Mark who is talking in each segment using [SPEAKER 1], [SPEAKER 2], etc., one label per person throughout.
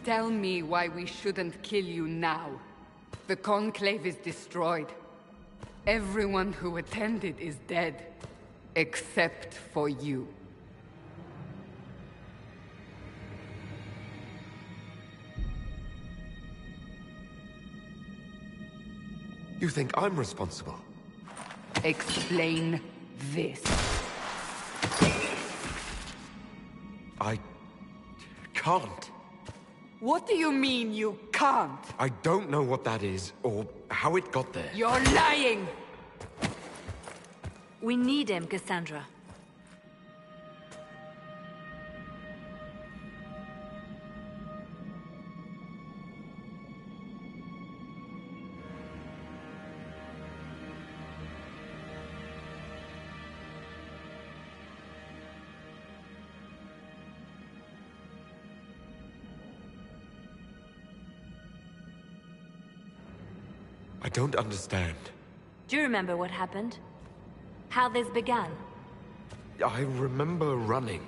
[SPEAKER 1] Tell me why we shouldn't kill you now. The Conclave is destroyed. Everyone who attended is dead. Except for you.
[SPEAKER 2] You think I'm responsible?
[SPEAKER 1] Explain this.
[SPEAKER 2] I can't.
[SPEAKER 1] What do you mean you can't?
[SPEAKER 2] I don't know what that is, or how it got there.
[SPEAKER 1] You're lying!
[SPEAKER 3] We need him, Cassandra.
[SPEAKER 2] I don't understand.
[SPEAKER 3] Do you remember what happened? How this began?
[SPEAKER 2] I remember running.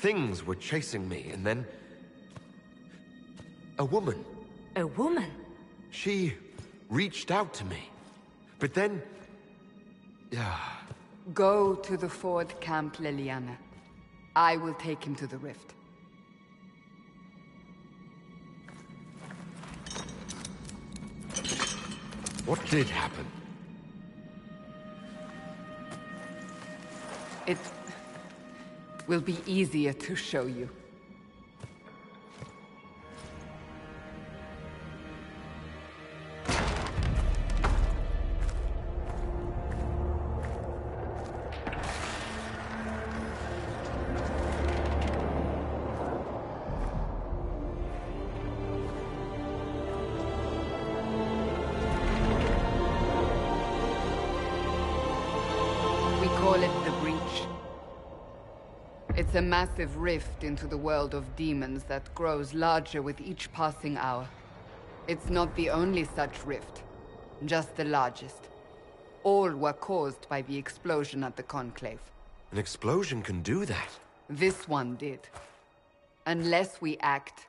[SPEAKER 2] Things were chasing me, and then... a woman.
[SPEAKER 3] A woman?
[SPEAKER 2] She reached out to me. But then...
[SPEAKER 1] Go to the Ford camp, Leliana. I will take him to the rift.
[SPEAKER 2] What did happen?
[SPEAKER 1] It will be easier to show you. It's a massive rift into the world of demons that grows larger with each passing hour. It's not the only such rift, just the largest. All were caused by the explosion at the Conclave.
[SPEAKER 2] An explosion can do that?
[SPEAKER 1] This one did. Unless we act,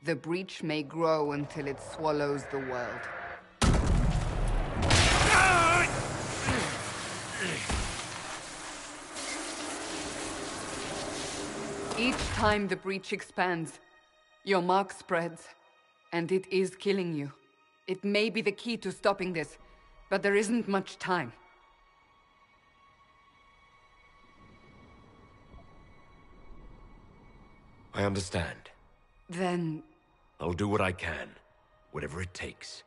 [SPEAKER 1] the breach may grow until it swallows the world. Each time the breach expands, your mark spreads, and it is killing you. It may be the key to stopping this, but there isn't much time.
[SPEAKER 2] I understand.
[SPEAKER 1] Then...
[SPEAKER 2] I'll do what I can, whatever it takes.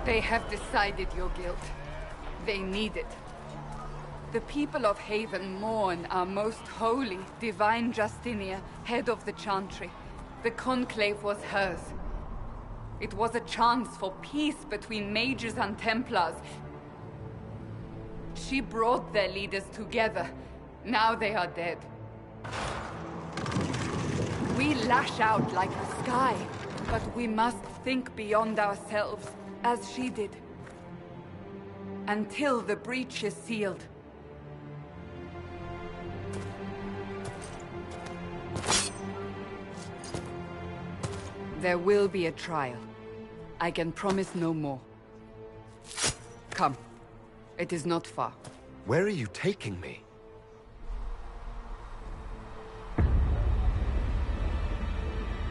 [SPEAKER 1] They have decided your guilt. They need it. The people of Haven mourn our most holy, divine Justinia, head of the Chantry. The Conclave was hers. It was a chance for peace between mages and Templars. She brought their leaders together. Now they are dead. We lash out like the sky, but we must think beyond ourselves. As she did. Until the breach is sealed. There will be a trial. I can promise no more. Come. It is not far.
[SPEAKER 2] Where are you taking me?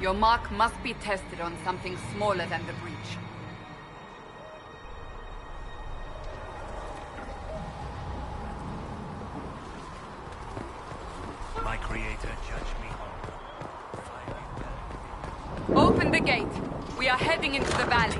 [SPEAKER 1] Your mark must be tested on something smaller than the breach.
[SPEAKER 4] My creator judged me wrong.
[SPEAKER 1] Open the gate. We are heading into the valley.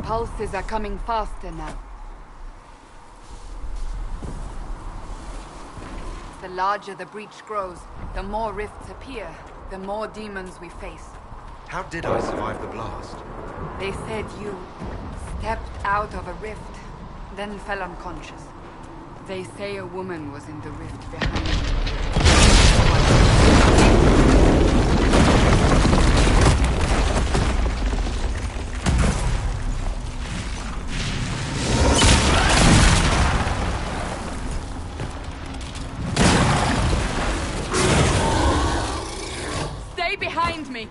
[SPEAKER 1] pulses are coming faster now. The larger the breach grows, the more rifts appear, the more demons we face.
[SPEAKER 2] How did I survive the blast?
[SPEAKER 1] They said you stepped out of a rift, then fell unconscious. They say a woman was in the rift behind you. Stay behind me!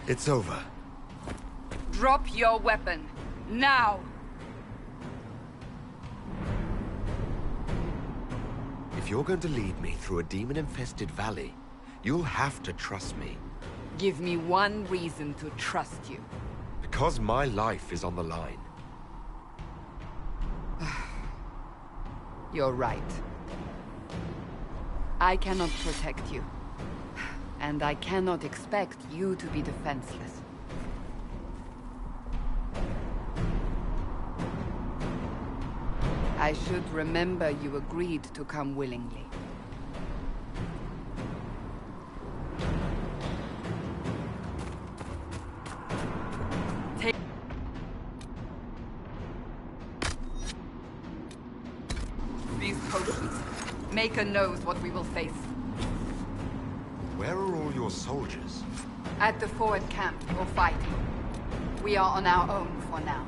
[SPEAKER 2] It's over.
[SPEAKER 1] Drop your weapon. Now!
[SPEAKER 2] If you're going to lead me through a demon-infested valley, you'll have to trust me.
[SPEAKER 1] Give me one reason to trust you.
[SPEAKER 2] Because my life is on the line.
[SPEAKER 1] You're right. I cannot protect you. And I cannot expect you to be defenseless. I should remember you agreed to come willingly. Take these potions. Maker knows what we will face.
[SPEAKER 2] Where are all your soldiers?
[SPEAKER 1] At the forward camp, or fighting. We are on our own for now.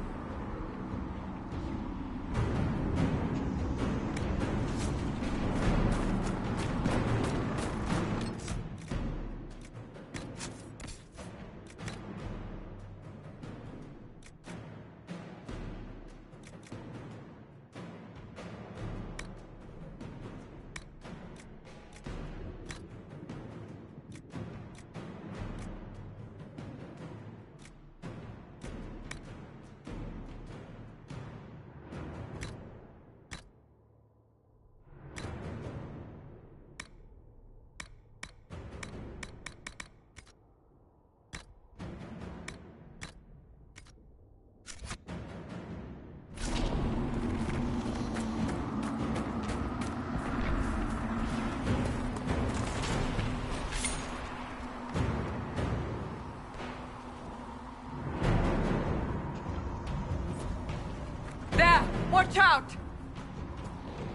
[SPEAKER 1] Watch out!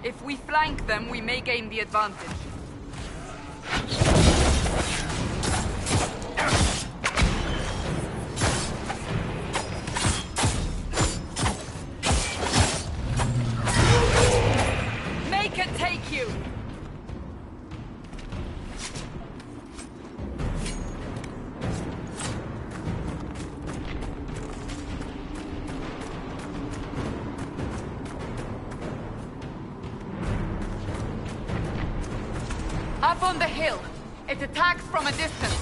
[SPEAKER 1] If we flank them, we may gain the advantage. Make it take you! Up on the hill. It attacks from a distance.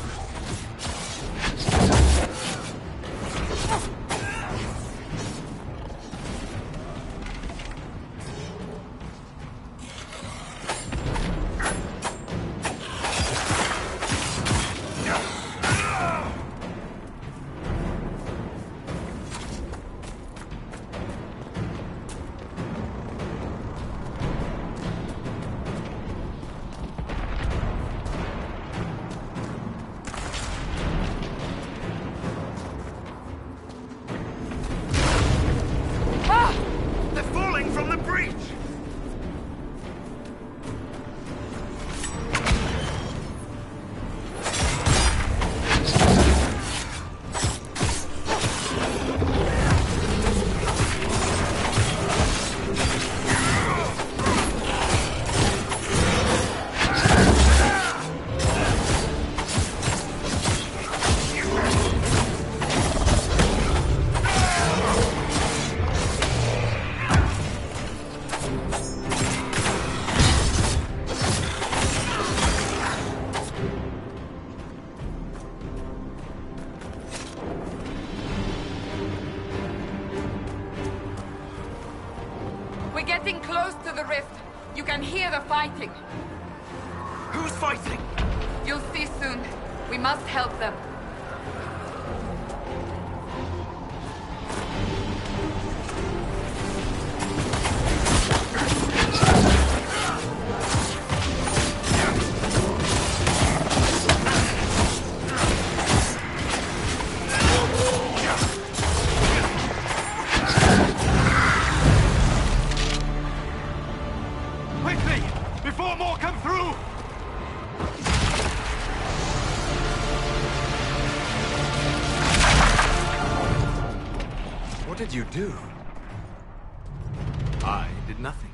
[SPEAKER 1] the rift. You can hear the fighting.
[SPEAKER 2] Who's fighting?
[SPEAKER 1] You'll see soon. We must help them.
[SPEAKER 2] Quickly! Before more come through! What did you do?
[SPEAKER 5] I did nothing.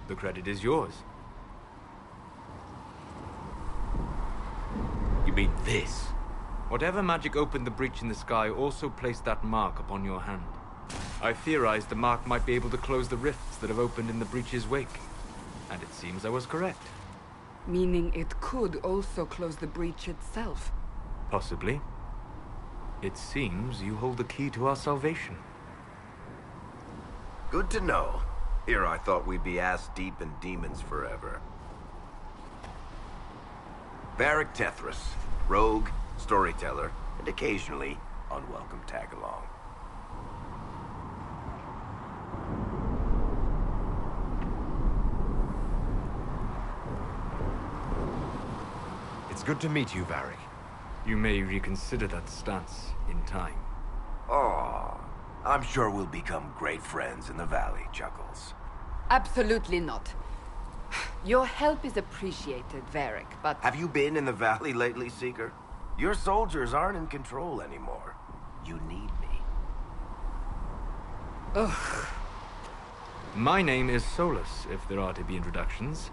[SPEAKER 5] The credit is yours. You mean this? Whatever magic opened the breach in the sky also placed that mark upon your hand. I theorized the mark might be able to close the rifts that have opened in the breach's wake. And it seems I was correct.
[SPEAKER 1] Meaning it could also close the breach itself.
[SPEAKER 5] Possibly. It seems you hold the key to our salvation.
[SPEAKER 6] Good to know. Here I thought we'd be ass-deep in demons forever. Varric Tethras, rogue, storyteller, and occasionally unwelcome tag-along.
[SPEAKER 2] It's good to meet you, Varric.
[SPEAKER 5] You may reconsider that stance in time.
[SPEAKER 6] Oh, I'm sure we'll become great friends in the valley, Chuckles.
[SPEAKER 1] Absolutely not. Your help is appreciated, Varric, but...
[SPEAKER 6] Have you been in the valley lately, Seeker? Your soldiers aren't in control anymore. You need me.
[SPEAKER 1] Ugh.
[SPEAKER 5] My name is Solus, if there are to be introductions.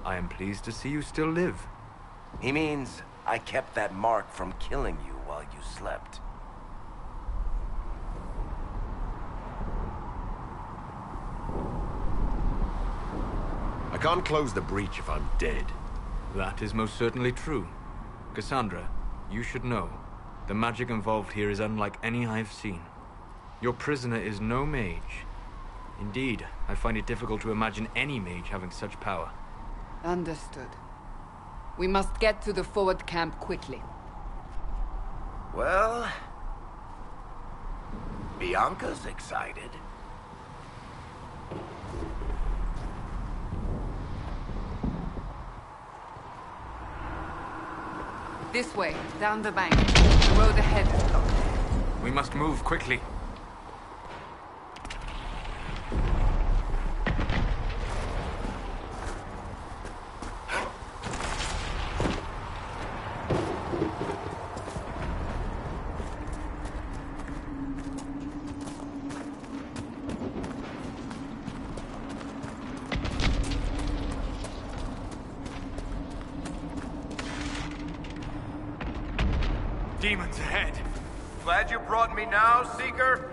[SPEAKER 5] I am pleased to see you still live.
[SPEAKER 6] He means I kept that mark from killing you while you slept.
[SPEAKER 2] I can't close the breach if I'm dead.
[SPEAKER 5] That is most certainly true. Cassandra, you should know. The magic involved here is unlike any I've seen. Your prisoner is no mage. Indeed, I find it difficult to imagine any mage having such power.
[SPEAKER 1] Understood. We must get to the forward camp quickly.
[SPEAKER 6] Well... Bianca's excited.
[SPEAKER 1] This way, down the bank. The road ahead is blocked.
[SPEAKER 5] We must move quickly. Demons ahead.
[SPEAKER 6] Glad you brought me now, Seeker?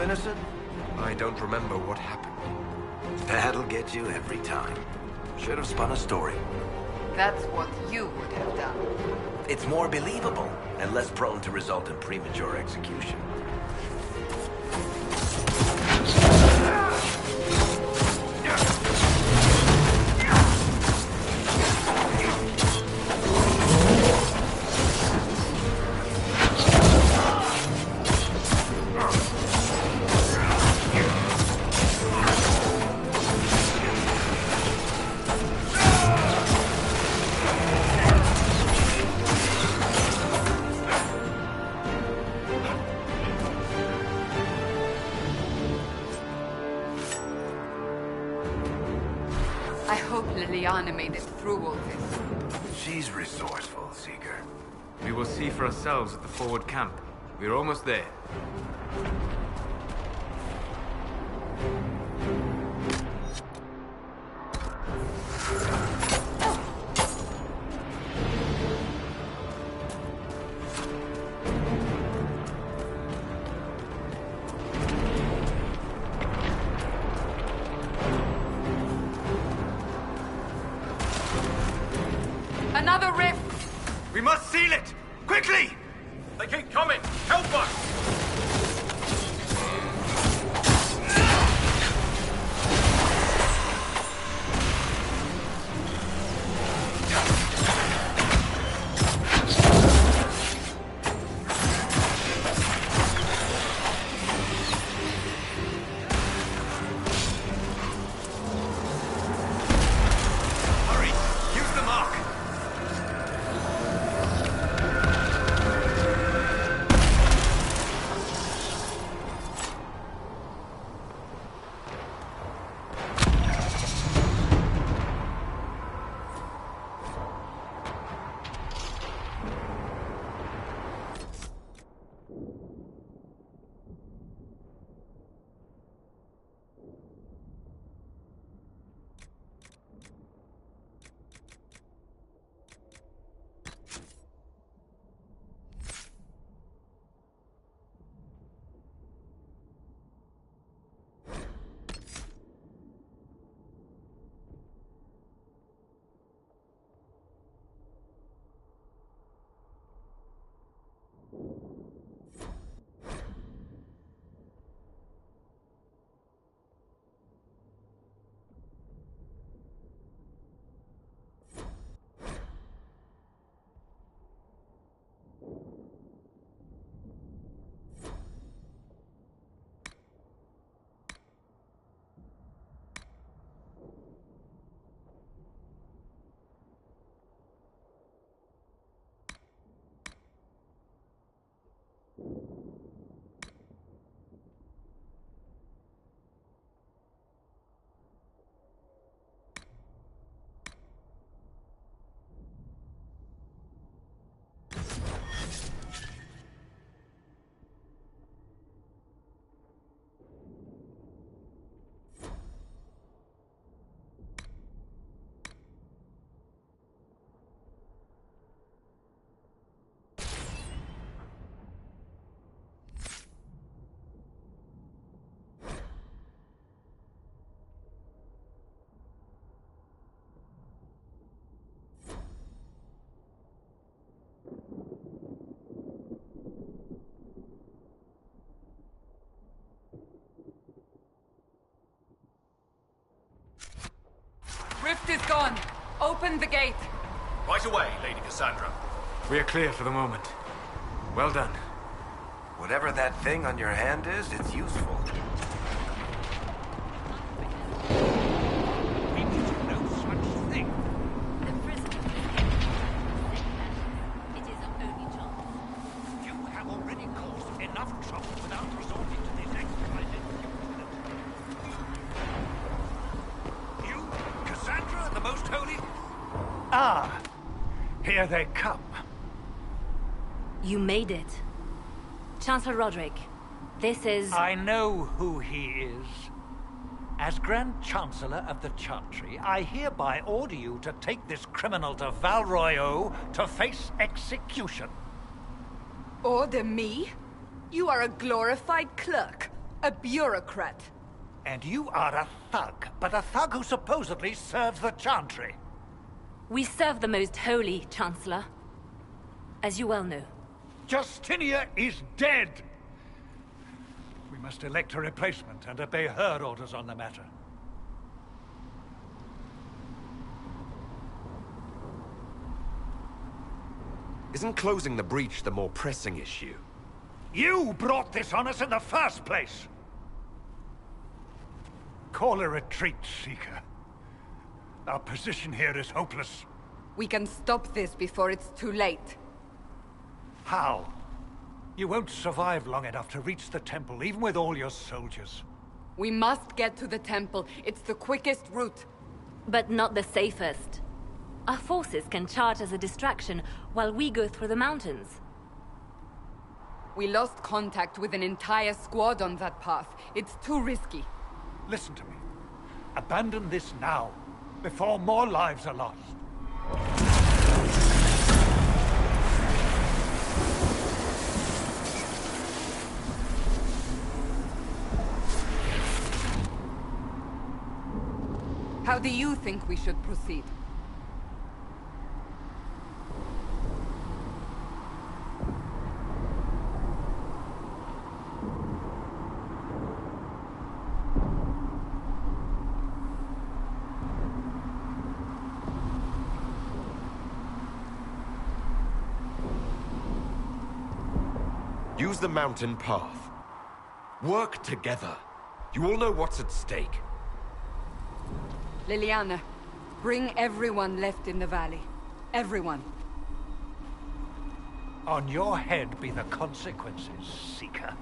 [SPEAKER 6] innocent?
[SPEAKER 2] I don't remember what happened.
[SPEAKER 6] That'll get you every time. Should have spun a story.
[SPEAKER 1] That's what you would have done.
[SPEAKER 6] It's more believable and less prone to result in premature execution.
[SPEAKER 1] I hope Liliana made it through all this.
[SPEAKER 6] She's resourceful, Seeker.
[SPEAKER 5] We will see for ourselves at the forward camp. We're almost there.
[SPEAKER 1] Another rift!
[SPEAKER 5] We must seal it! Quickly!
[SPEAKER 4] They keep coming! Help us!
[SPEAKER 5] Hurry! Use the mark!
[SPEAKER 1] Rift is gone. Open the gate.
[SPEAKER 4] Right away, Lady Cassandra.
[SPEAKER 5] We are clear for the moment. Well done.
[SPEAKER 6] Whatever that thing on your hand is, it's useful.
[SPEAKER 4] We need to know such thing.
[SPEAKER 3] The prisoner. It is our only chance.
[SPEAKER 4] You have already caused enough trouble without resorting to this exercise. You, Cassandra, the Most Holy?
[SPEAKER 7] Ah, here they come.
[SPEAKER 3] You made it. Chancellor Roderick, this is...
[SPEAKER 7] I know who he is. As Grand Chancellor of the Chantry, I hereby order you to take this criminal to Val Royeaux to face execution.
[SPEAKER 1] Order me? You are a glorified clerk. A bureaucrat.
[SPEAKER 7] And you are a thug, but a thug who supposedly serves the Chantry.
[SPEAKER 3] We serve the most holy, Chancellor. As you well know.
[SPEAKER 7] Justinia is dead! We must elect a replacement and obey her orders on the matter.
[SPEAKER 2] Isn't closing the breach the more pressing issue?
[SPEAKER 7] You brought this on us in the first place! Call a retreat, Seeker. Our position here is hopeless.
[SPEAKER 1] We can stop this before it's too late.
[SPEAKER 7] How? You won't survive long enough to reach the temple, even with all your soldiers.
[SPEAKER 1] We must get to the temple. It's the quickest route.
[SPEAKER 3] But not the safest. Our forces can charge as a distraction while we go through the mountains.
[SPEAKER 1] We lost contact with an entire squad on that path. It's too risky.
[SPEAKER 7] Listen to me. Abandon this now, before more lives are lost.
[SPEAKER 1] How do you think we should proceed?
[SPEAKER 2] Use the mountain path. Work together. You all know what's at stake.
[SPEAKER 1] Liliana, bring everyone left in the valley. Everyone.
[SPEAKER 7] On your head be the consequences, Seeker.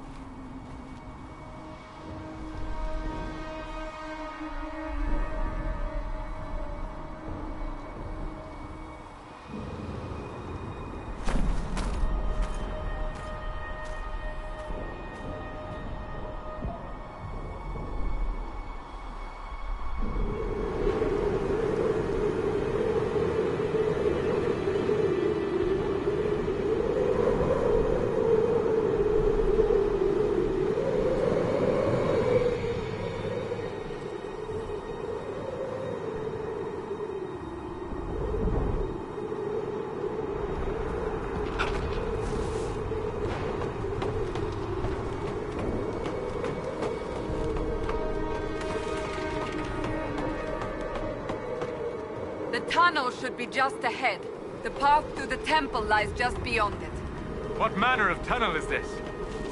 [SPEAKER 1] The tunnel should be just ahead. The path to the temple lies just beyond it.
[SPEAKER 5] What manner of tunnel is this?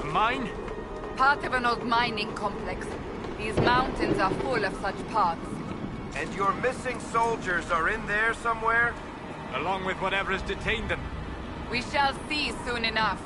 [SPEAKER 5] A mine?
[SPEAKER 1] Part of an old mining complex. These mountains are full of such paths.
[SPEAKER 6] And your missing soldiers are in there somewhere?
[SPEAKER 5] Along with whatever has detained them.
[SPEAKER 1] We shall see soon enough.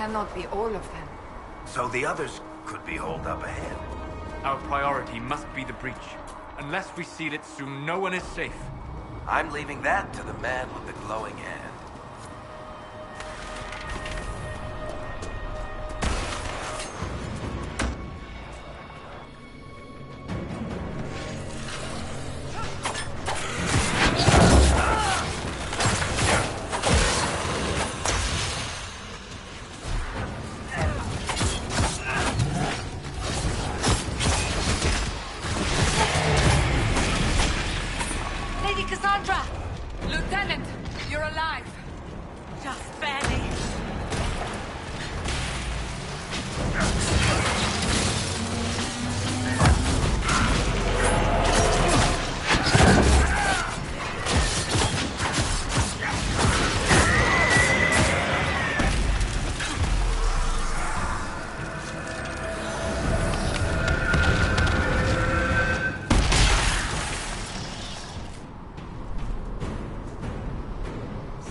[SPEAKER 1] cannot be all of them.
[SPEAKER 6] So the others could be holed up ahead.
[SPEAKER 5] Our priority must be the breach. Unless we seal it soon, no one is safe.
[SPEAKER 6] I'm leaving that to the man with the glowing hand.
[SPEAKER 3] Lady Cassandra!
[SPEAKER 1] Lieutenant, you're alive.
[SPEAKER 3] Just barely.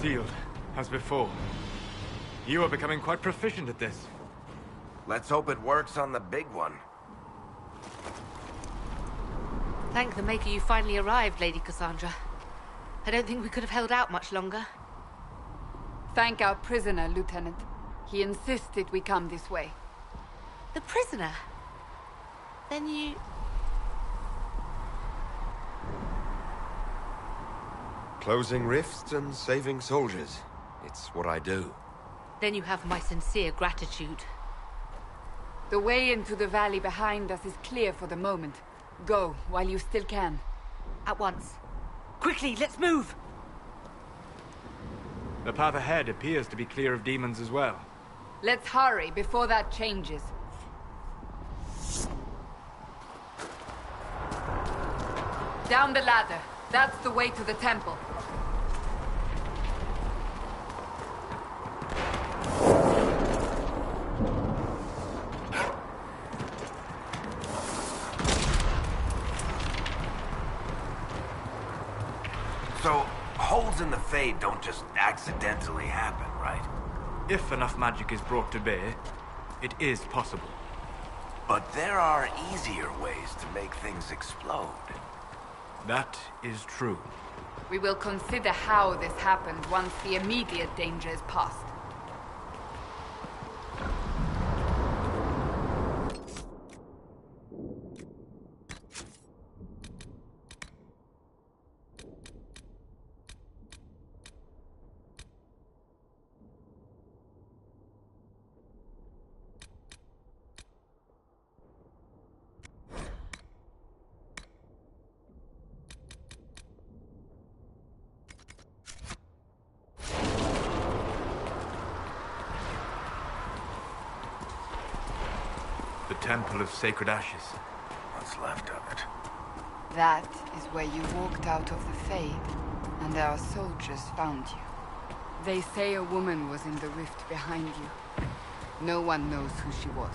[SPEAKER 5] Sealed, as before. You are becoming quite proficient at this.
[SPEAKER 6] Let's hope it works on the big one.
[SPEAKER 3] Thank the Maker you finally arrived, Lady Cassandra. I don't think we could have held out much longer.
[SPEAKER 1] Thank our prisoner, Lieutenant. He insisted we come this way.
[SPEAKER 3] The prisoner? Then you...
[SPEAKER 2] Closing rifts and saving soldiers. It's what I do.
[SPEAKER 3] Then you have my sincere gratitude.
[SPEAKER 1] The way into the valley behind us is clear for the moment. Go, while you still can.
[SPEAKER 3] At once. Quickly, let's move!
[SPEAKER 5] The path ahead appears to be clear of demons as well.
[SPEAKER 1] Let's hurry before that changes. Down the ladder. That's the way to the temple.
[SPEAKER 6] So, holes in the Fade don't just accidentally happen, right?
[SPEAKER 5] If enough magic is brought to bear, it is possible.
[SPEAKER 6] But there are easier ways to make things explode.
[SPEAKER 5] That is true.
[SPEAKER 1] We will consider how this happened once the immediate danger is past.
[SPEAKER 5] The Temple of Sacred Ashes.
[SPEAKER 6] What's left of it.
[SPEAKER 1] That is where you walked out of the Fade, and our soldiers found you. They say a woman was in the rift behind you. No one knows who she was.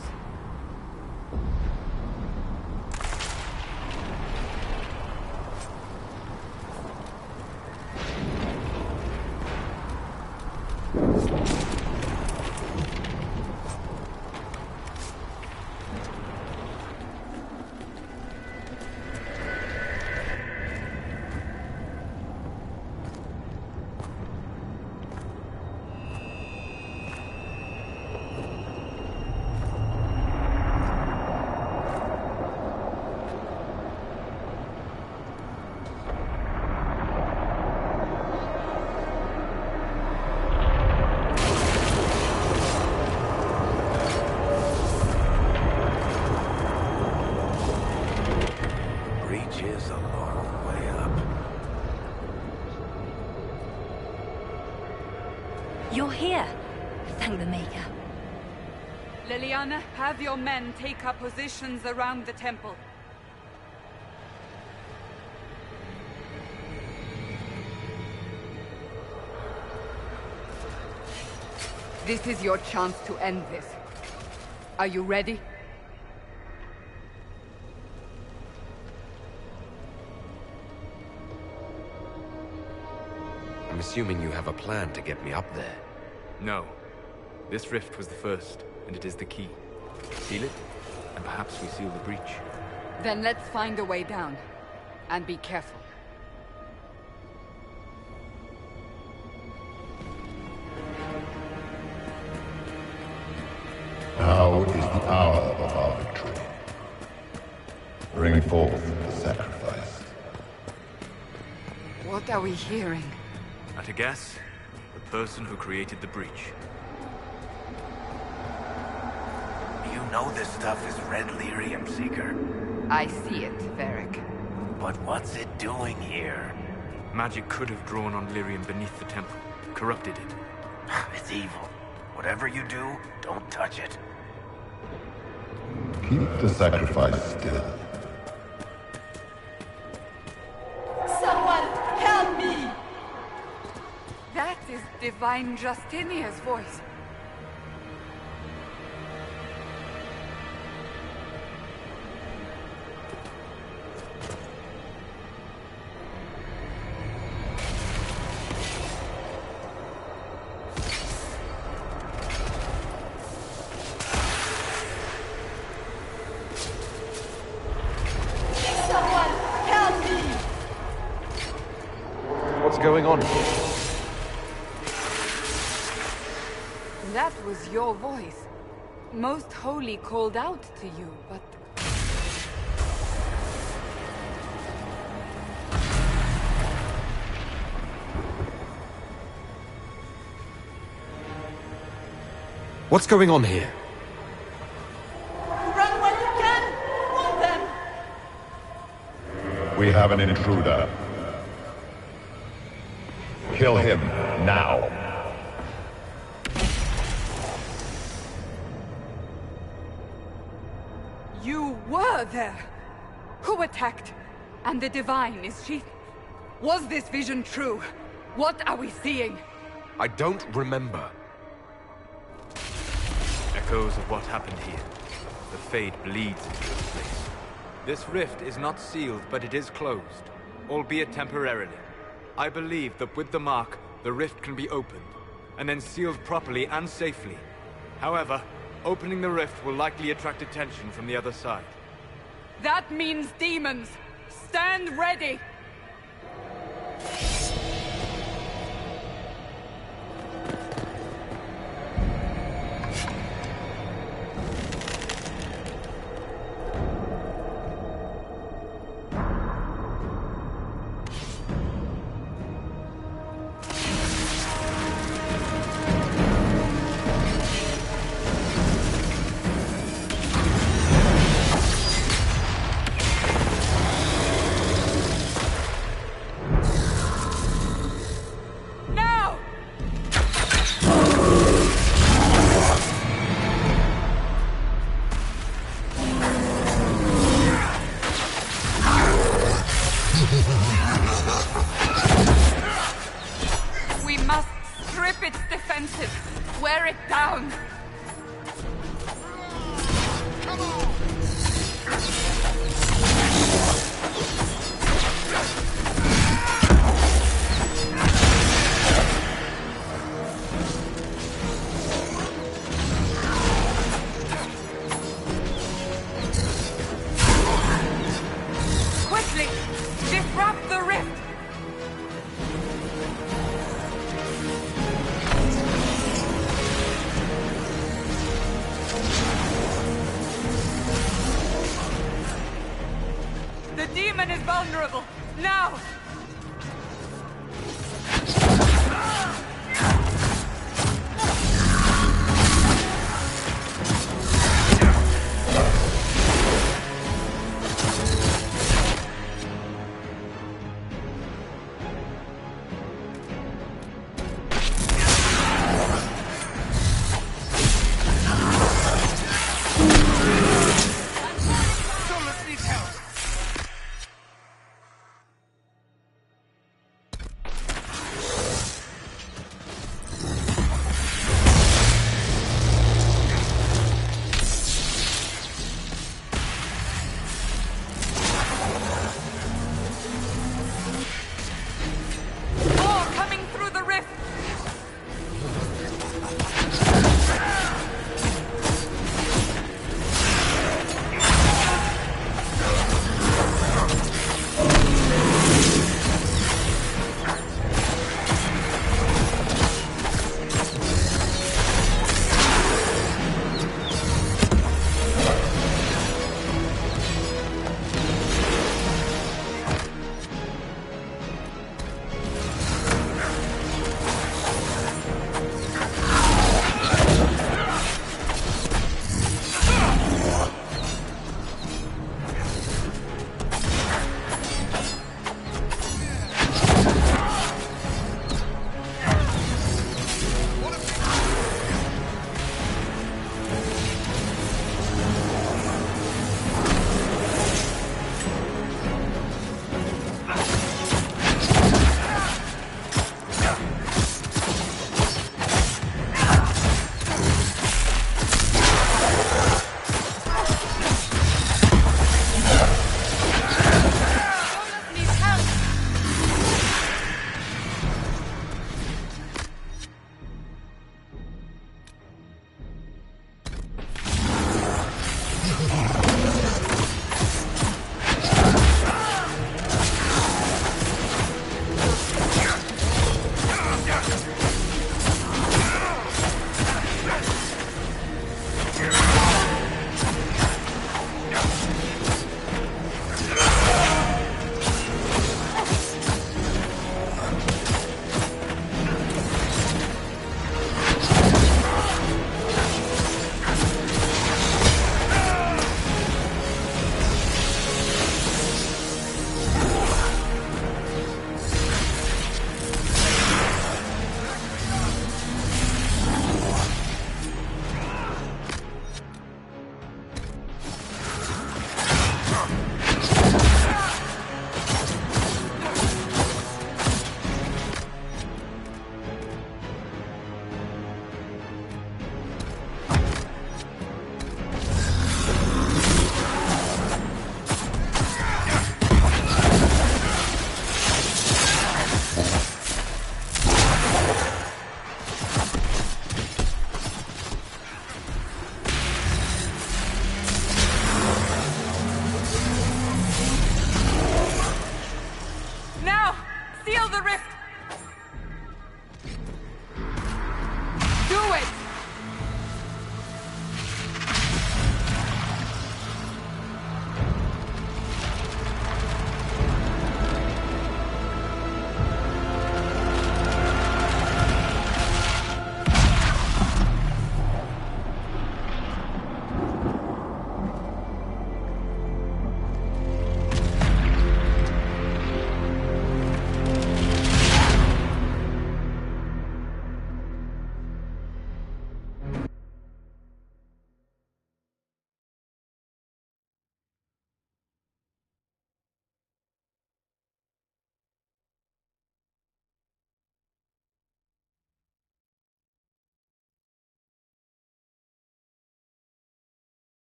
[SPEAKER 3] You're here. Thank the Maker.
[SPEAKER 1] Leliana, have your men take up positions around the temple. This is your chance to end this. Are you ready?
[SPEAKER 2] I'm assuming you have a plan to get me up there.
[SPEAKER 5] No. This rift was the first, and it is the key. Seal it, and perhaps we seal the breach.
[SPEAKER 1] Then let's find a way down. And be careful.
[SPEAKER 8] Now is the hour of our victory. Bring forth the sacrifice.
[SPEAKER 1] What are we hearing?
[SPEAKER 5] At a guess, the person who created the breach.
[SPEAKER 6] You know this stuff is red lyrium, Seeker.
[SPEAKER 1] I see it, Varric.
[SPEAKER 6] But what's it doing here?
[SPEAKER 5] Magic could have drawn on lyrium beneath the temple, corrupted it.
[SPEAKER 6] It's evil. Whatever you do, don't touch it.
[SPEAKER 8] Keep the sacrifice still.
[SPEAKER 1] Someone help me! That is Divine Justinia's voice.
[SPEAKER 2] What's going on here?
[SPEAKER 1] That was your voice. Most Holy called out to you, but...
[SPEAKER 2] What's going on here?
[SPEAKER 1] Run while you can! Want them!
[SPEAKER 8] We have an intruder. Kill him now.
[SPEAKER 1] You were there! Who attacked? And the Divine, is she... Was this vision true? What are we seeing?
[SPEAKER 2] I don't remember.
[SPEAKER 5] Echoes of what happened here. The Fade bleeds into this place. This rift is not sealed, but it is closed, albeit temporarily. I believe that with the mark, the rift can be opened, and then sealed properly and safely. However, opening the rift will likely attract attention from the other side.
[SPEAKER 1] That means demons! Stand ready! Wear it down! Quickly! Disrupt the rift! The demon is vulnerable! Now!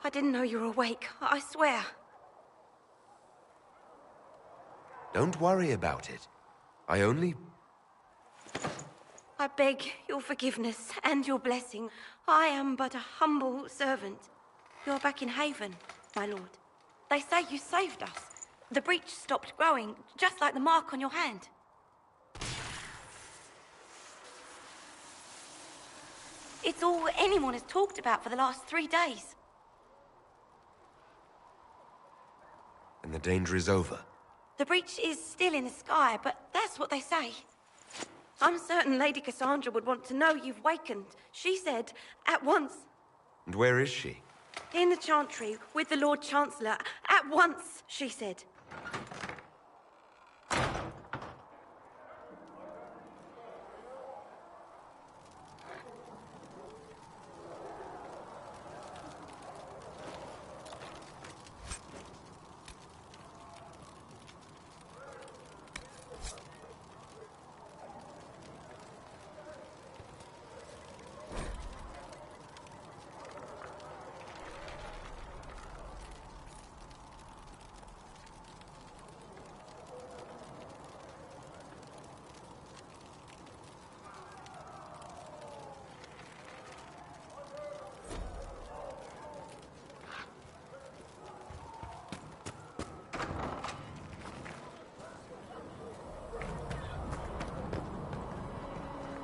[SPEAKER 9] I didn't know you were awake, I swear.
[SPEAKER 2] Don't worry about it. I
[SPEAKER 9] beg your forgiveness and your blessing. I am but a humble servant. You're back in Haven, my lord. They say you saved us. The breach stopped growing, just like the mark on your hand. It's all anyone has talked about for the last 3 days.
[SPEAKER 2] And the danger is over.
[SPEAKER 9] The breach is still in the sky, but that's what they say. I'm certain Lady Cassandra would want to know you've wakened. She said, at once.
[SPEAKER 2] And where is she?
[SPEAKER 9] In the Chantry, with the Lord Chancellor. At once, she said.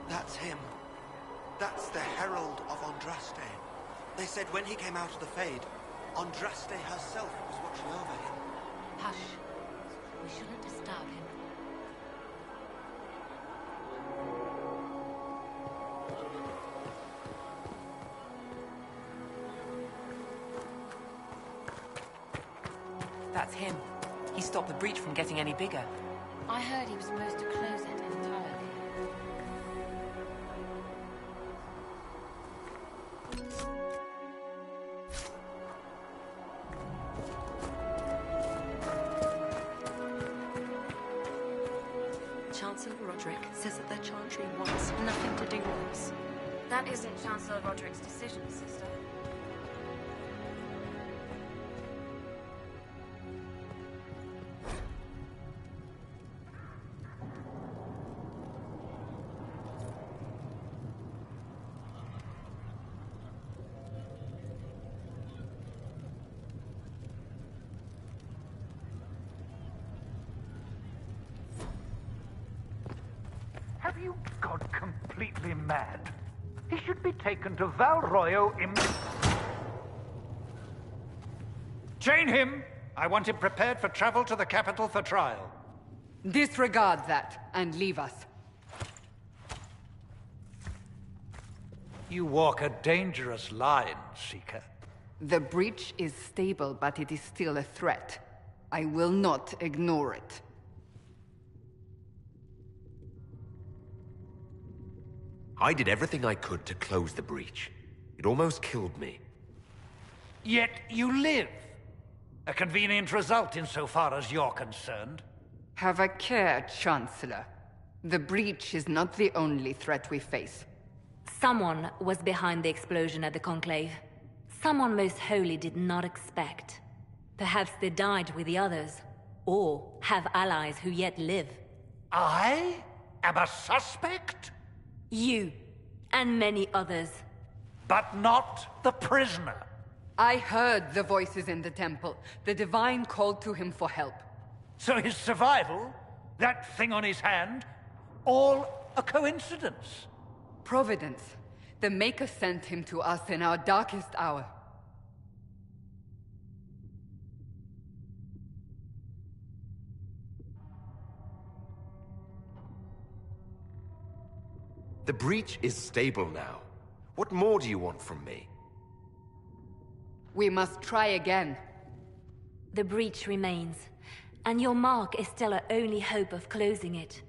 [SPEAKER 10] That's him. That's the Herald of Andraste. They said when he came out of the Fade, Andraste herself was watching over him.
[SPEAKER 3] Hush. We shouldn't disturb him.
[SPEAKER 11] That's him. He stopped the breach from getting any bigger.
[SPEAKER 3] I heard he was supposed to close it entirely.
[SPEAKER 12] Chancellor Roderick says that the Chantry wants nothing to do with us.
[SPEAKER 9] That isn't Chancellor Roderick's decision, sister.
[SPEAKER 7] Have you gone completely mad? He should be taken to Val Royo Chain him! I want him prepared for travel to the capital for trial.
[SPEAKER 1] Disregard that, and leave us.
[SPEAKER 7] You walk a dangerous line, Seeker.
[SPEAKER 1] The breach is stable, but it is still a threat. I will not ignore it.
[SPEAKER 2] I did everything I could to close the breach. It almost killed me.
[SPEAKER 7] Yet you live. A convenient result insofar as you're concerned.
[SPEAKER 1] Have a care, Chancellor. The breach is not the only threat we face.
[SPEAKER 3] Someone was behind the explosion at the Conclave. Someone Most Holy did not expect. Perhaps they died with the others, or have allies who yet live.
[SPEAKER 7] I am a suspect?
[SPEAKER 3] You, and many others.
[SPEAKER 7] But not the prisoner.
[SPEAKER 1] I heard the voices in the temple. The Divine called to him for help.
[SPEAKER 7] So his survival, that thing on his hand, all a coincidence?
[SPEAKER 1] Providence. The Maker sent him to us in our darkest hour.
[SPEAKER 2] The breach is stable now. What more do you want from me?
[SPEAKER 1] We must try again.
[SPEAKER 3] The breach remains, and your mark is still our only hope of closing it.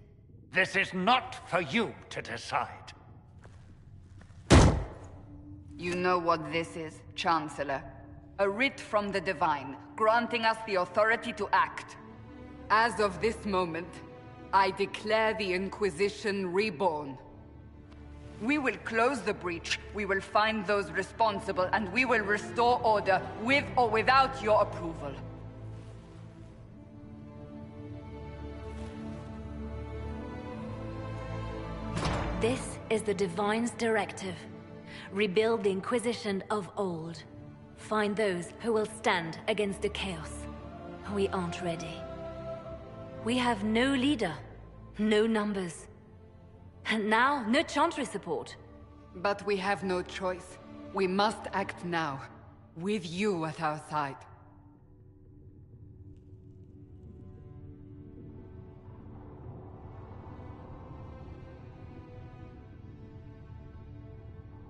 [SPEAKER 7] This is not for you to decide.
[SPEAKER 1] You know what this is, Chancellor. A writ from the Divine, granting us the authority to act. As of this moment, I declare the Inquisition reborn. We will close the breach, we will find those responsible, and we will restore order with or without your approval.
[SPEAKER 3] This is the Divine's directive. Rebuild the Inquisition of old. Find those who will stand against the chaos. We aren't ready. We have no leader, no numbers. And now, no Chantry support.
[SPEAKER 1] But we have no choice. We must act now, with you at our side.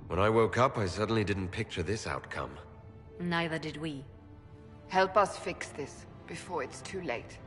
[SPEAKER 2] When I woke up, I certainly didn't picture this outcome.
[SPEAKER 3] Neither did we.
[SPEAKER 1] Help us fix this, before it's too late.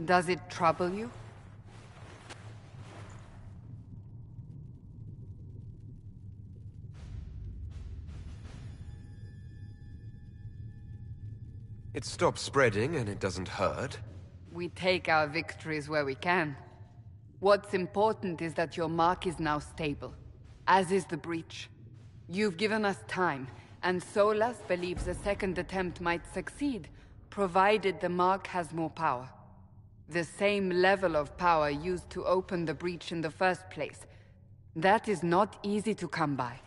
[SPEAKER 1] Does it trouble you?
[SPEAKER 2] It stops spreading and it doesn't hurt.
[SPEAKER 1] We take our victories where we can. What's important is that your mark is now stable, as is the breach. You've given us time, and Solas believes a second attempt might succeed, provided the mark has more power. The same level of power used to open the breach in the first place. That is not easy to come by.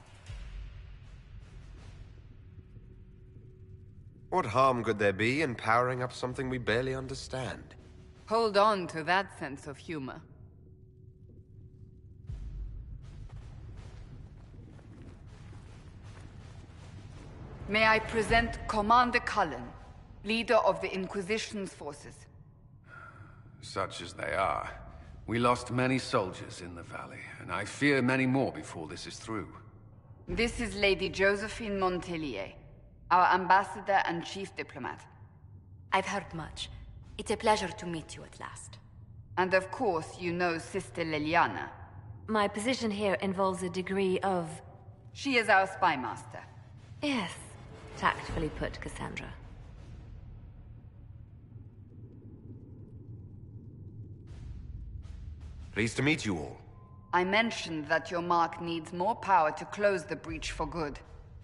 [SPEAKER 2] What harm could there be in powering up something we barely understand?
[SPEAKER 1] Hold on to that sense of humor. May I present Commander Cullen, leader of the Inquisition's forces.
[SPEAKER 13] Such as they are. We lost many soldiers in the valley, and I fear many more before this is through.
[SPEAKER 1] This is Lady Josephine Montelier, our ambassador and chief diplomat.
[SPEAKER 3] I've heard much. It's a pleasure to meet you at last.
[SPEAKER 1] And of course, you know Sister Liliana.
[SPEAKER 3] My position here involves a degree of...
[SPEAKER 1] She is our spy master.
[SPEAKER 3] Yes, tactfully put, Cassandra.
[SPEAKER 2] Pleased to meet you all.
[SPEAKER 1] I mentioned that your mark needs more power to close the breach for good.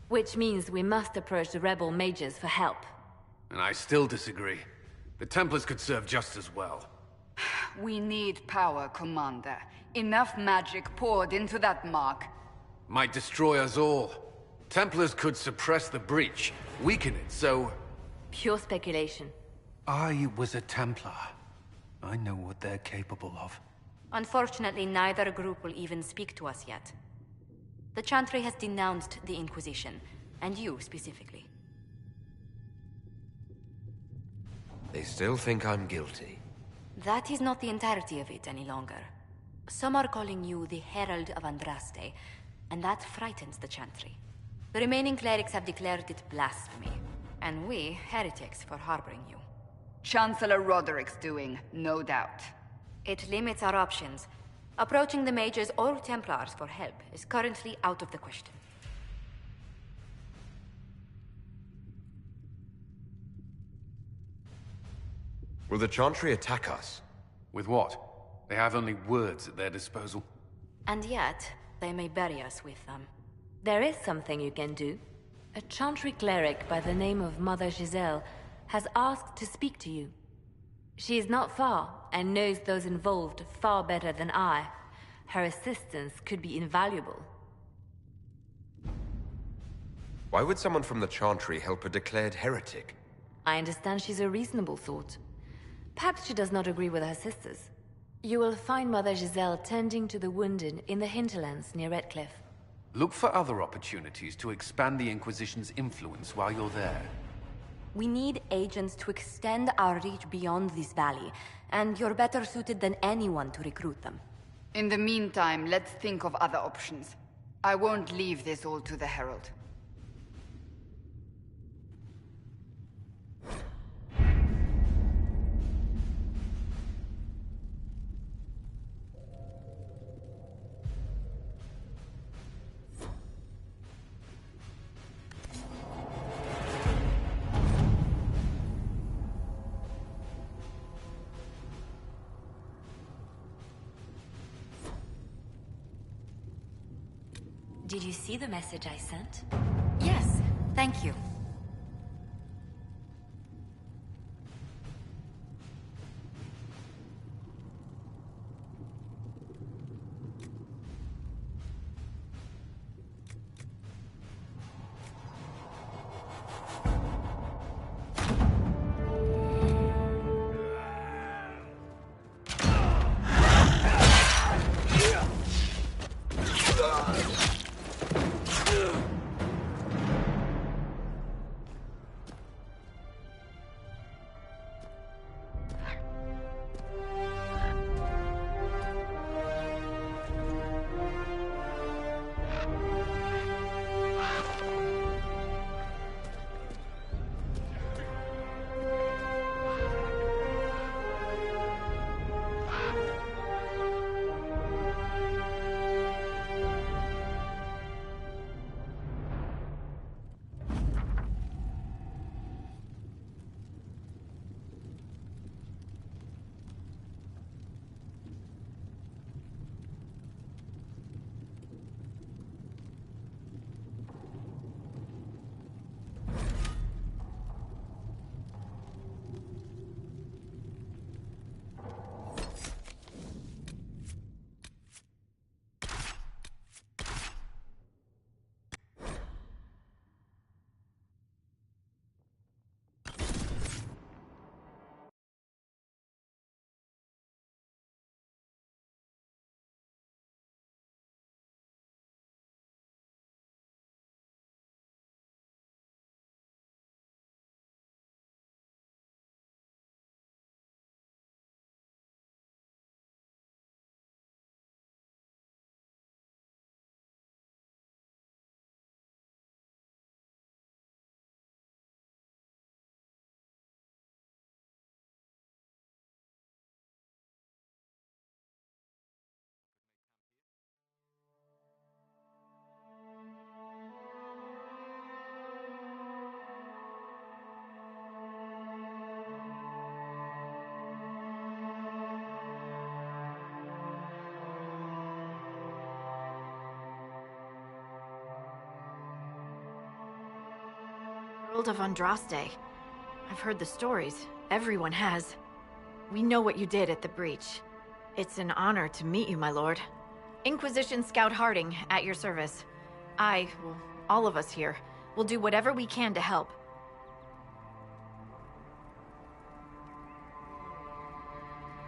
[SPEAKER 3] Which means we must approach the rebel mages for help.
[SPEAKER 13] And I still disagree. The Templars could serve just as well.
[SPEAKER 1] We need power, Commander. Enough magic poured into that mark.
[SPEAKER 13] Might destroy us all. Templars could suppress the breach, weaken it, so...
[SPEAKER 3] Pure speculation.
[SPEAKER 13] I was a Templar. I know what they're capable of.
[SPEAKER 14] Unfortunately, neither group will even speak to us yet. The Chantry has denounced the Inquisition, and you specifically.
[SPEAKER 2] They still think I'm guilty.
[SPEAKER 14] That is not the entirety of it any longer. Some are calling you the Herald of Andraste, and that frightens the Chantry. The remaining clerics have declared it blasphemy, and we, heretics, for harboring you.
[SPEAKER 1] Chancellor Roderick's doing, no doubt.
[SPEAKER 14] It limits our options. Approaching the mages or Templars for help is currently out of the question.
[SPEAKER 2] Will the Chantry attack us?
[SPEAKER 13] With what? They have only words at their disposal.
[SPEAKER 14] And yet, they may bury us with them.
[SPEAKER 3] There is something you can do. A Chantry cleric by the name of Mother Giselle has asked to speak to you. She is not far, and knows those involved far better than I. Her assistance could be invaluable.
[SPEAKER 2] Why would someone from the Chantry help a declared heretic?
[SPEAKER 3] I understand she's a reasonable sort. Perhaps she does not agree with her sisters. You will find Mother Giselle tending to the wounded in the hinterlands near Redcliffe.
[SPEAKER 13] Look for other opportunities to expand the Inquisition's influence while you're there.
[SPEAKER 14] We need agents to extend our reach beyond this valley, and you're better suited than anyone to recruit them.
[SPEAKER 1] In the meantime, let's think of other options. I won't leave this all to the Herald.
[SPEAKER 3] Did you see the message I sent?
[SPEAKER 14] Yes, thank you.
[SPEAKER 15] Herald of Andraste. I've heard the stories. Everyone has. We know what you did at the breach. It's an honor to meet you, my lord. Inquisition Scout Harding, at your service. All of us here, will do whatever we can to help.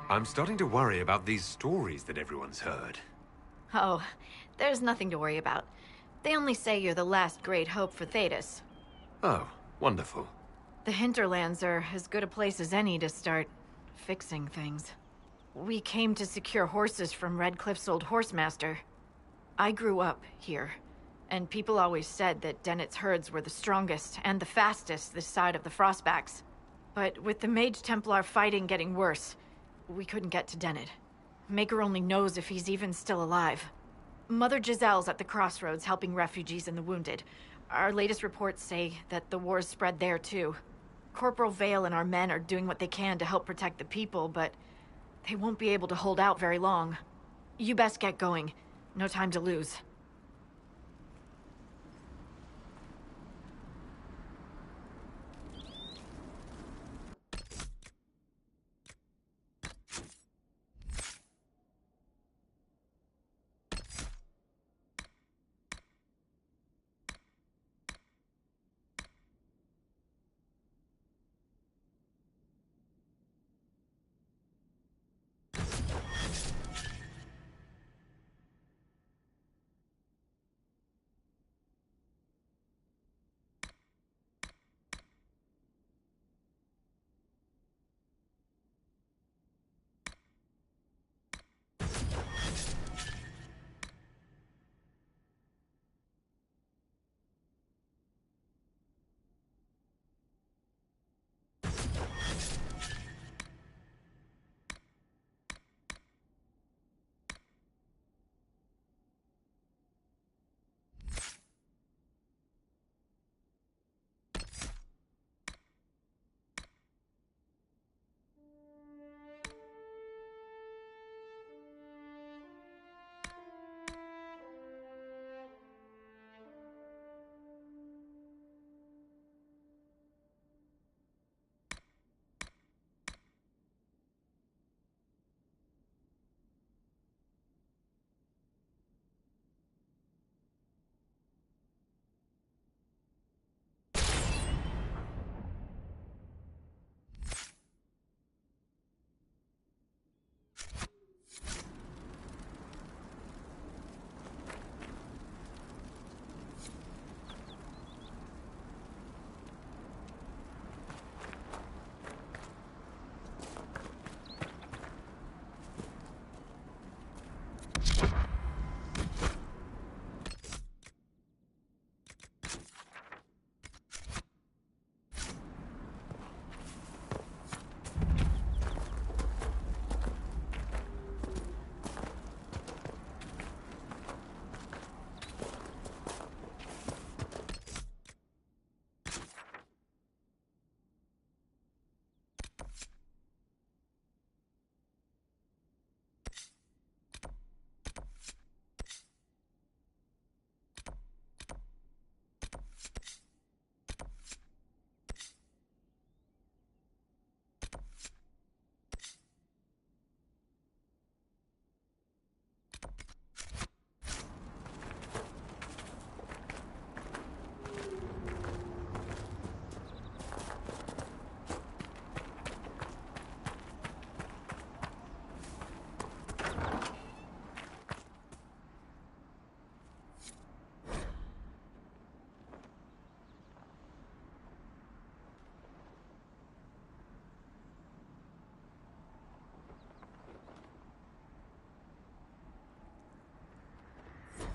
[SPEAKER 2] I'm starting to worry about these stories that everyone's heard.
[SPEAKER 15] Oh, there's nothing to worry about. They only say you're the last great hope for Thetis.
[SPEAKER 2] Oh, wonderful.
[SPEAKER 15] The hinterlands are as good a place as any to start fixing things. We came to secure horses from Redcliffe's old horsemaster. I grew up here, and people always said that Dennett's herds were the strongest and the fastest this side of the Frostbacks. But with the Mage Templar fighting getting worse, we couldn't get to Dennett. Maker only knows if he's even still alive. Mother Giselle's at the crossroads helping refugees and the wounded. Our latest reports say that the war's spread there too. Corporal Vale and our men are doing what they can to help protect the people, but they won't be able to hold out very long. You best get going. No time to lose.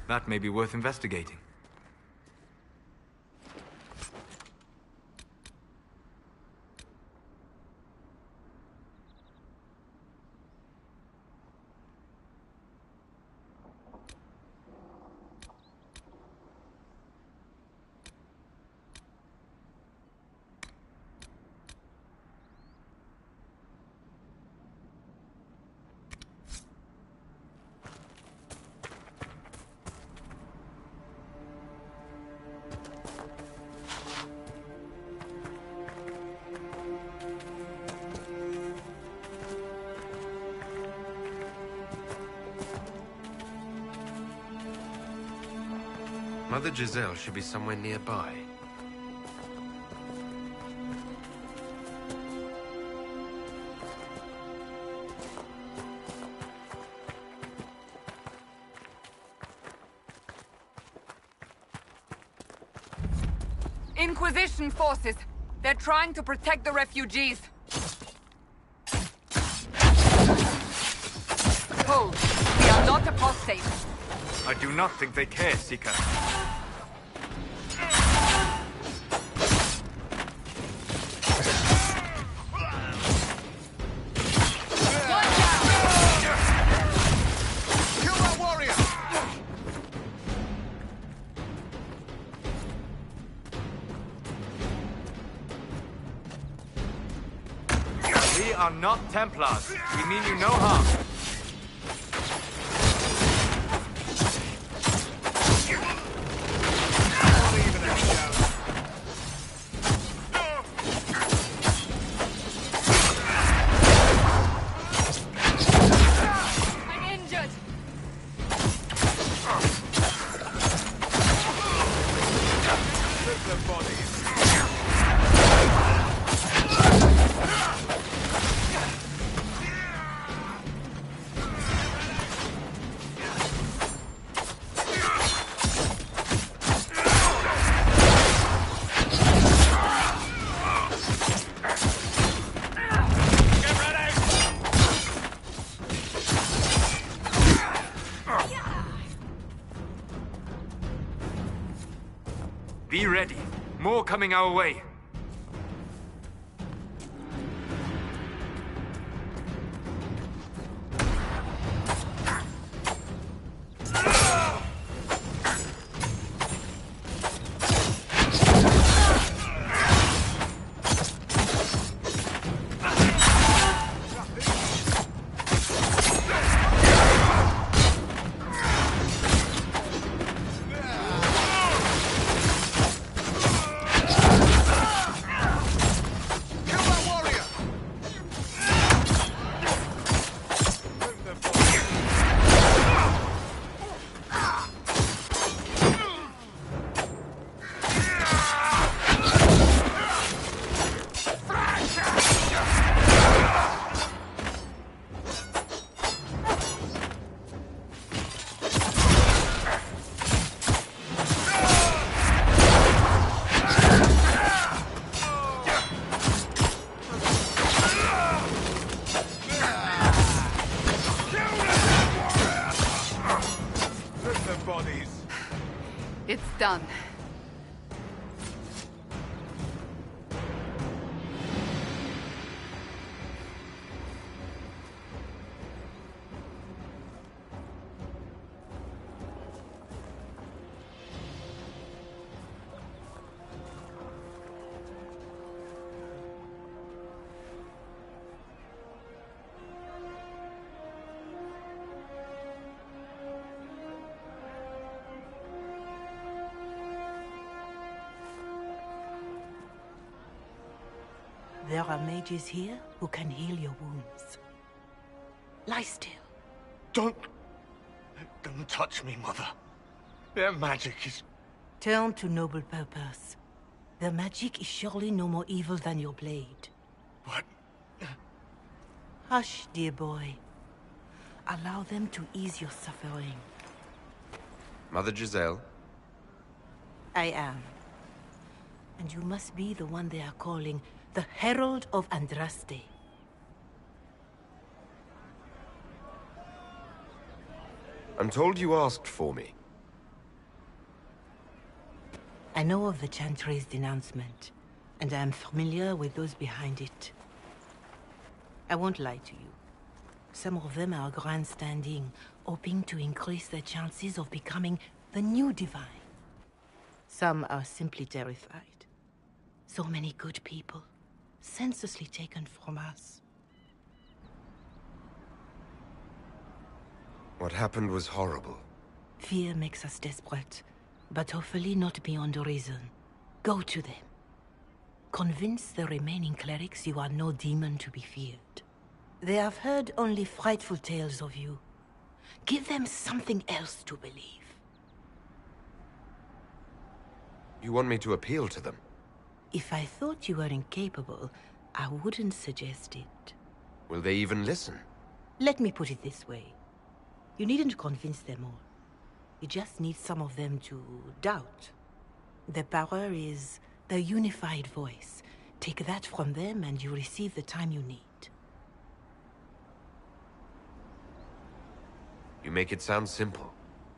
[SPEAKER 5] That may be worth investigating.
[SPEAKER 2] Mother Giselle should be somewhere nearby.
[SPEAKER 1] Inquisition forces. They're trying to protect the refugees. Hold. We are not apostates.
[SPEAKER 5] I do not think they care, Seeker. We are not Templars. We mean you no harm.
[SPEAKER 1] I'm injured.
[SPEAKER 2] The bodies.
[SPEAKER 5] Be ready. More coming our way.
[SPEAKER 1] It's done.
[SPEAKER 16] There are mages here who can heal your wounds. Lie still.
[SPEAKER 17] Don't touch me, Mother. Their magic is...
[SPEAKER 16] Turn to noble purpose. Their magic is surely no more evil than your blade.
[SPEAKER 17] What?
[SPEAKER 16] Hush, dear boy. Allow them to ease your suffering.
[SPEAKER 2] Mother Giselle?
[SPEAKER 16] I am. And you must be the one they are calling the Herald of Andraste.
[SPEAKER 2] I'm told you asked for me.
[SPEAKER 16] I know of the Chantry's denouncement, and I am familiar with those behind it. I won't lie to you. Some of them are grandstanding, hoping to increase their chances of becoming the new divine. Some are simply terrified. So many good people, senselessly taken from us.
[SPEAKER 2] What happened was horrible.
[SPEAKER 16] Fear makes us desperate, but hopefully not beyond reason. Go to them. Convince the remaining clerics you are no demon to be feared. They have heard only frightful tales of you. Give them something else to believe.
[SPEAKER 2] You want me to appeal to them?
[SPEAKER 16] If I thought you were incapable, I wouldn't suggest it.
[SPEAKER 2] Will they even listen?
[SPEAKER 16] Let me put it this way. You needn't convince them all. You just need some of them to doubt. The power is the unified voice. Take that from them and you receive the time you need.
[SPEAKER 2] You make it sound simple.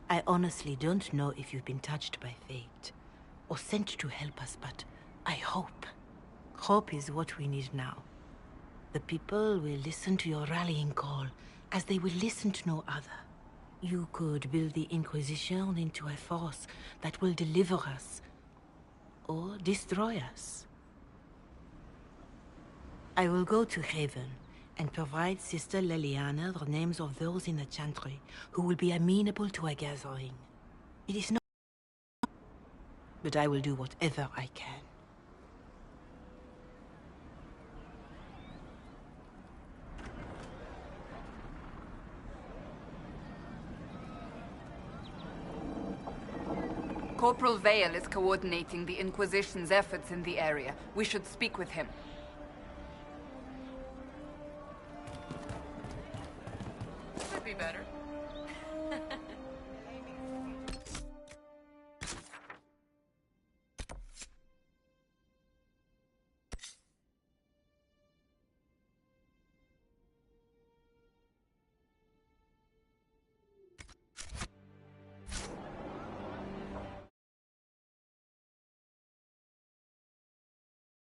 [SPEAKER 16] I honestly don't know if you've been touched by fate, or sent to help us, but I hope. Hope is what we need now. The people will listen to your rallying call, as they will listen to no other. You could build the Inquisition into a force that will deliver us, or destroy us. I will go to Haven and provide Sister Leliana the names of those in the Chantry who will be amenable to a gathering. It is not... but I will do whatever I can.
[SPEAKER 1] Corporal Vale is coordinating the Inquisition's efforts in the area. We should speak with him.